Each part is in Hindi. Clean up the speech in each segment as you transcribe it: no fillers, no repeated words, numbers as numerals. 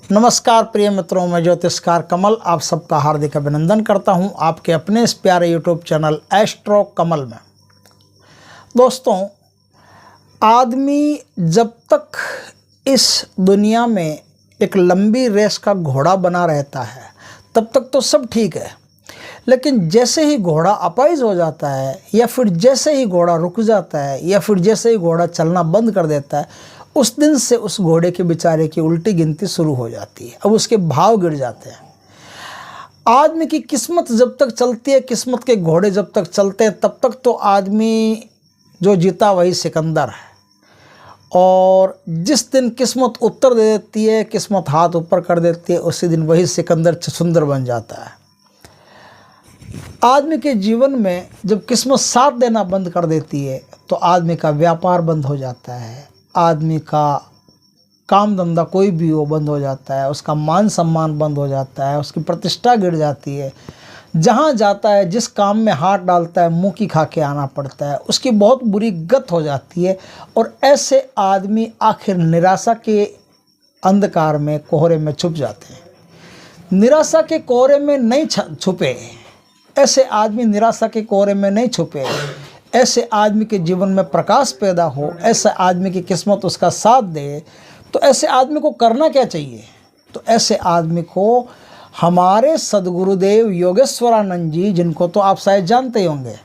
नमस्कार प्रिय मित्रों, मैं ज्योतिषकार कमल आप सबका हार्दिक अभिनंदन करता हूं आपके अपने इस प्यारे यूट्यूब चैनल एस्ट्रो कमल में। दोस्तों, आदमी जब तक इस दुनिया में एक लंबी रेस का घोड़ा बना रहता है तब तक तो सब ठीक है, लेकिन जैसे ही घोड़ा अपाइज हो जाता है या फिर जैसे ही घोड़ा रुक जाता है या फिर जैसे ही घोड़ा चलना बंद कर देता है, उस दिन से उस घोड़े के बेचारे की उल्टी गिनती शुरू हो जाती है। अब उसके भाव गिर जाते हैं। आदमी की किस्मत जब तक चलती है, किस्मत के घोड़े जब तक चलते हैं, तब तक तो आदमी जो जीता वही सिकंदर है। और जिस दिन किस्मत उत्तर दे देती है, किस्मत हाथ ऊपर कर देती है, उसी दिन वही सिकंदर छछुंदर बन जाता है। आदमी के जीवन में जब किस्मत साथ देना बंद कर देती है तो आदमी का व्यापार बंद हो जाता है, आदमी का काम धंधा कोई भी हो बंद हो जाता है, उसका मान सम्मान बंद हो जाता है, उसकी प्रतिष्ठा गिर जाती है। जहाँ जाता है, जिस काम में हाथ डालता है, मुँह की खा के आना पड़ता है, उसकी बहुत बुरी गत हो जाती है। और ऐसे आदमी आखिर निराशा के अंधकार में, कोहरे में छुप जाते हैं। निराशा के कोहरे में नहीं छुपे ऐसे आदमी, निराशा के कोहरे में नहीं छुपे। ऐसे आदमी के जीवन में प्रकाश पैदा हो, ऐसे आदमी की किस्मत उसका साथ दे, तो ऐसे आदमी को करना क्या चाहिए? तो ऐसे आदमी को हमारे सद्गुरुदेव योगेश्वरानंद जी, जिनको तो आप शायद जानते होंगे,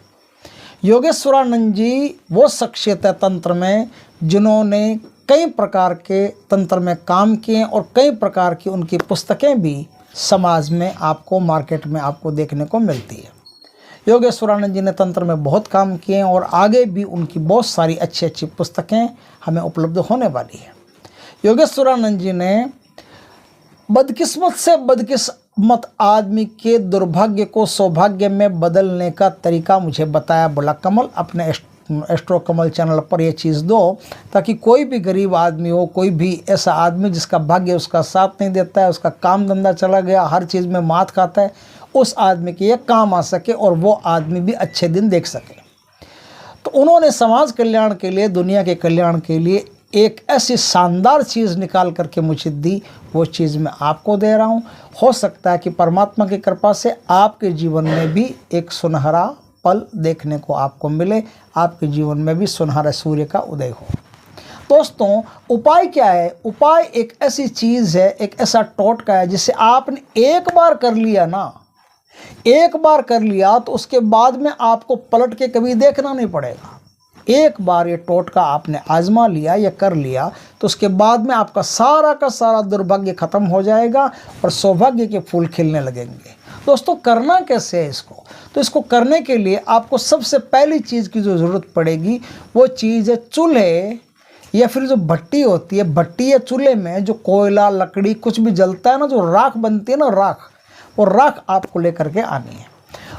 योगेश्वरानंद जी वो शख्सियत है तंत्र में जिन्होंने कई प्रकार के तंत्र में काम किए और कई प्रकार की उनकी पुस्तकें भी समाज में आपको, मार्केट में आपको देखने को मिलती है। योगेश्वरानंद जी ने तंत्र में बहुत काम किए और आगे भी उनकी बहुत सारी अच्छी अच्छी पुस्तकें हमें उपलब्ध होने वाली है। योगेश्वरानंद जी ने बदकिस्मत से बदकिस्मत आदमी के दुर्भाग्य को सौभाग्य में बदलने का तरीका मुझे बताया। बोला, कमल अपने एस्ट्रो कमल चैनल पर यह चीज़ दो, ताकि कोई भी गरीब आदमी हो, कोई भी ऐसा आदमी जिसका भाग्य उसका साथ नहीं देता है, उसका काम धंधा चला गया, हर चीज़ में मात खाता है, उस आदमी के ये काम आ सके और वो आदमी भी अच्छे दिन देख सके। तो उन्होंने समाज कल्याण के लिए, दुनिया के कल्याण के लिए एक ऐसी शानदार चीज़ निकाल करके मुझे दी। वो चीज़ मैं आपको दे रहा हूँ। हो सकता है कि परमात्मा की कृपा से आपके जीवन में भी एक सुनहरा पल देखने को आपको मिले, आपके जीवन में भी सुनहरा सूर्य का उदय हो। दोस्तों, उपाय क्या है? उपाय एक ऐसी चीज़ है, एक ऐसा टोटका है जिसे आपने एक बार कर लिया ना, एक बार कर लिया तो उसके बाद में आपको पलट के कभी देखना नहीं पड़ेगा। एक बार ये टोटका आपने आजमा लिया या कर लिया तो उसके बाद में आपका सारा का सारा दुर्भाग्य खत्म हो जाएगा और सौभाग्य के फूल खिलने लगेंगे। दोस्तों, करना कैसे है इसको? तो इसको करने के लिए आपको सबसे पहली चीज़ की जो ज़रूरत पड़ेगी वो चीज़ है चूल्हे या फिर जो भट्टी होती है। भट्टी या चूल्हे में जो कोयला, लकड़ी कुछ भी जलता है ना, जो राख बनती है ना, राख, वो राख आपको लेकर के आनी है।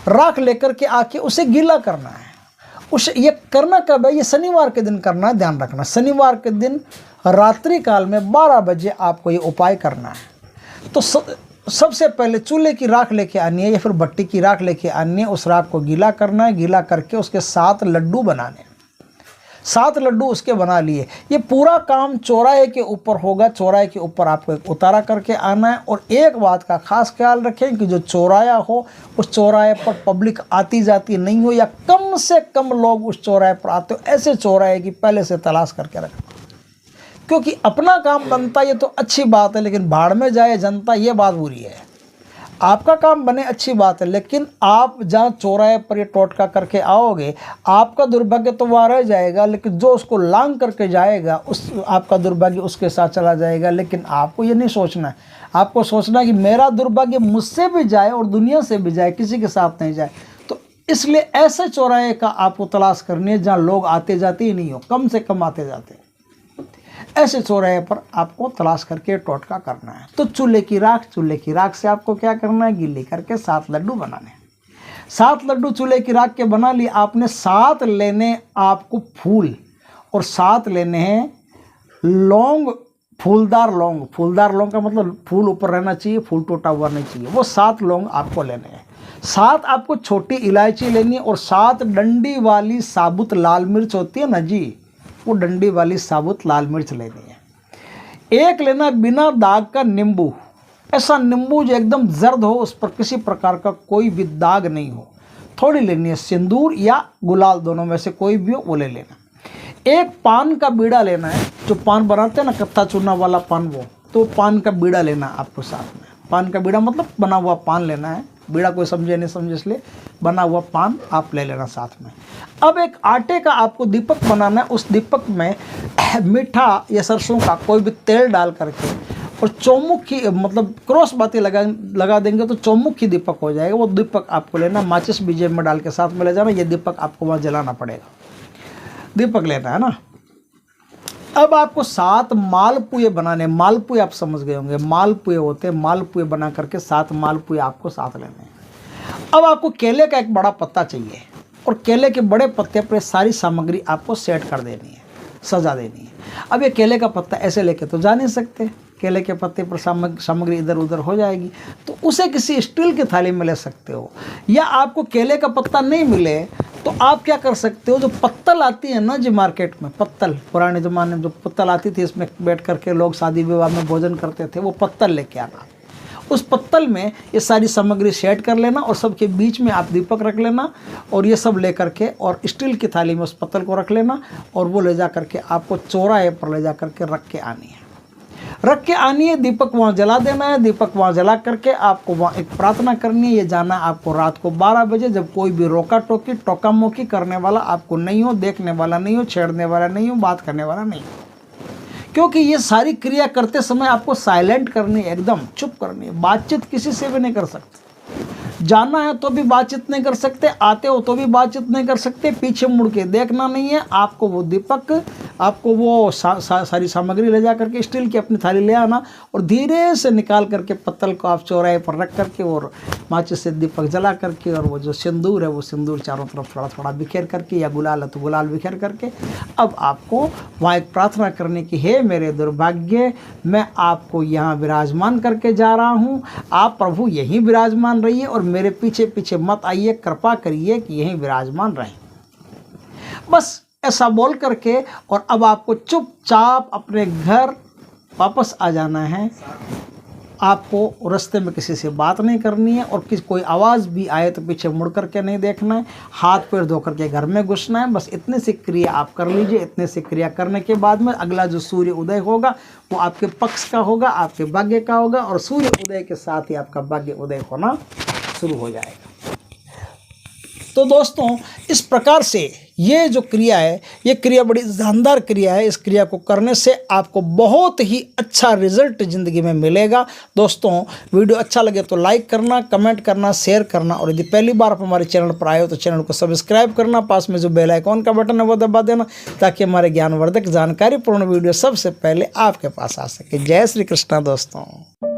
राख लेकर के आके उसे गीला करना है। ये करना कब है? ये शनिवार के दिन करना है, ध्यान रखना। शनिवार के दिन रात्रि काल में 12 बजे आपको ये उपाय करना है। तो सबसे पहले चूल्हे की राख लेके आनी है या फिर भट्टी की राख लेके आनी है। उस राख को गीला करना है। गीला करके उसके 7 लड्डू बनाने हैं। 7 लड्डू उसके बना लिए। ये पूरा काम चौराहे के ऊपर होगा। चौराहे के ऊपर आपको एक उतारा करके आना है। और एक बात का खास ख्याल रखें कि जो चौराया हो, उस चौराहे पर पब्लिक आती जाती नहीं हो या कम से कम लोग उस चौराहे पर आते हो। ऐसे चौराहे की पहले से तलाश करके रखें, क्योंकि अपना काम बनता ये तो अच्छी बात है, लेकिन भाड़ में जाए जनता, ये बात बुरी है। आपका काम बने अच्छी बात है, लेकिन आप जहाँ चौराहे पर ये टोटका करके आओगे, आपका दुर्भाग्य तो वहाँ रह जाएगा, लेकिन जो उसको लांग करके जाएगा उस आपका दुर्भाग्य उसके साथ चला जाएगा। लेकिन आपको ये नहीं सोचना है। आपको सोचना है कि मेरा दुर्भाग्य मुझसे भी जाए और दुनिया से भी जाए, किसी के साथ नहीं जाए। तो इसलिए ऐसे चौराहे का आपको तलाश करनी है जहाँ लोग आते जाते ही नहीं हो, कम से कम आते जाते हैं। ऐसे चौराहे पर आपको तलाश करके टोटका करना है। तो चूल्हे की राख से आपको क्या करना है? गीली करके 7 लड्डू बनाने हैं। 7 लड्डू चूल्हे की राख के बना लिए आपने। 7 लेने आपको फूल और 7 लेने हैं लौंग, फूलदार लौंग। फूलदार लौंग का मतलब फूल ऊपर रहना चाहिए, फूल टूटा हुआ नहीं चाहिए। वो 7 लौंग आपको लेने हैं। 7 आपको छोटी इलायची लेनी है और 7 डंडी वाली साबुत लाल मिर्च होती है ना जी, वो डंडी वाली साबुत लाल मिर्च लेनी है। एक लेना बिना दाग का नींबू, ऐसा नींबू जो एकदम जर्द हो, उस पर किसी प्रकार का कोई भी दाग नहीं हो। थोड़ी लेनी है। सिंदूर या गुलाल, दोनों में से कोई भी हो वो ले लेना। एक पान का बीड़ा लेना है, जो पान बनाते हैं ना कत्था चूना वाला पान, वो तो पान का बीड़ा लेना है आपको साथ में। पान का बीड़ा मतलब बना हुआ पान लेना है, बीड़ा कोई समझे नहीं समझे इसलिए बना हुआ पान आप ले लेना साथ में। अब एक आटे का आपको दीपक बनाना है। उस दीपक में मीठा या सरसों का कोई भी तेल डाल करके और चौमुखी मतलब क्रॉस बाती लगा देंगे तो चौमुखी दीपक हो जाएगा। वो दीपक आपको लेना, माचिस भी जेब में डाल के साथ में ले जाना। ये दीपक आपको वहाँ जलाना पड़ेगा, दीपक लेना है ना। अब आपको 7 मालपुए बनाने। मालपुए आप समझ गए होंगे, मालपुए होते हैं। मालपुए बना करके 7 मालपुए आपको साथ लेने हैं। अब आपको केले का एक बड़ा पत्ता चाहिए और केले के बड़े पत्ते पर सारी सामग्री आपको सेट कर देनी है, सजा देनी है। अब ये केले का पत्ता ऐसे लेके तो जा नहीं सकते, केले के पत्ते पर सामग्री इधर उधर हो जाएगी, तो उसे किसी स्टील की थाली में ले सकते हो। या आपको केले का पत्ता नहीं मिले तो आप क्या कर सकते हो, जो पत्तल आती है ना जी मार्केट में, पत्तल पुराने ज़माने में जो पत्तल आती थी, इसमें बैठ करके लोग शादी विवाह में भोजन करते थे, वो पत्तल लेके आना। उस पत्तल में ये सारी सामग्री सेट कर लेना और सबके बीच में आप दीपक रख लेना और ये सब ले करके और स्टील की थाली में उस पत्तल को रख लेना और वो ले जा करके आपको चौराहे पर ले जा करके रख के आनी है। रख के आनी है, दीपक वहाँ जला देना है। दीपक वहाँ जला करके आपको वहाँ एक प्रार्थना करनी है। ये जाना आपको रात को 12 बजे, जब कोई भी रोका टोकी टोका मोकी करने वाला आपको नहीं हो, देखने वाला नहीं हो, छेड़ने वाला नहीं हो, बात करने वाला नहीं हो। क्योंकि ये सारी क्रिया करते समय आपको साइलेंट करनी है, एकदम चुप करनी है। बातचीत किसी से भी नहीं कर सकते। जाना है तो भी बातचीत नहीं कर सकते, आते हो तो भी बातचीत नहीं कर सकते, पीछे मुड़ के देखना नहीं है। आपको वो दीपक, आपको वो सारी सामग्री ले जा करके स्टील की अपनी थाली ले आना और धीरे से निकाल करके पत्तल को आप चौराहे पर रख करके और माचिस से दीपक जला करके और वो जो सिंदूर है वो सिंदूर चारों तरफ थोड़ा थोड़ा बिखेर करके, या गुलाल है तो गुलाल बिखेर करके अब आपको वहाँ एक प्रार्थना करने की, हे मेरे दुर्भाग्य, मैं आपको यहाँ विराजमान करके जा रहा हूँ, आप प्रभु यहीं विराजमान रहिए और मेरे पीछे पीछे मत आइए, कृपा करिए कि यहीं विराजमान रहें। बस ऐसा बोल करके और अब आपको चुपचाप अपने घर वापस आ जाना है। आपको रास्ते में किसी से बात नहीं करनी है और कोई आवाज़ भी आए तो पीछे मुड़ करके नहीं देखना है, हाथ पैर धो करके घर में घुसना है। बस इतनी सी क्रिया आप कर लीजिए। इतने से क्रिया करने के बाद में अगला जो सूर्य उदय होगा वो आपके पक्ष का होगा, आपके भाग्य का होगा और सूर्य उदय के साथ ही आपका भाग्य उदय होना शुरू हो जाएगा। तो दोस्तों, इस प्रकार से ये जो क्रिया है, ये क्रिया बड़ी शानदार क्रिया है। इस क्रिया को करने से आपको बहुत ही अच्छा रिजल्ट ज़िंदगी में मिलेगा। दोस्तों, वीडियो अच्छा लगे तो लाइक करना, कमेंट करना, शेयर करना और यदि पहली बार आप हमारे चैनल पर आए हो तो चैनल को सब्सक्राइब करना। पास में जो बेल आइकॉन का बटन है वो दबा देना ताकि हमारे ज्ञानवर्धक जानकारीपूर्ण वीडियो सबसे पहले आपके पास आ सके। जय श्री कृष्णा दोस्तों।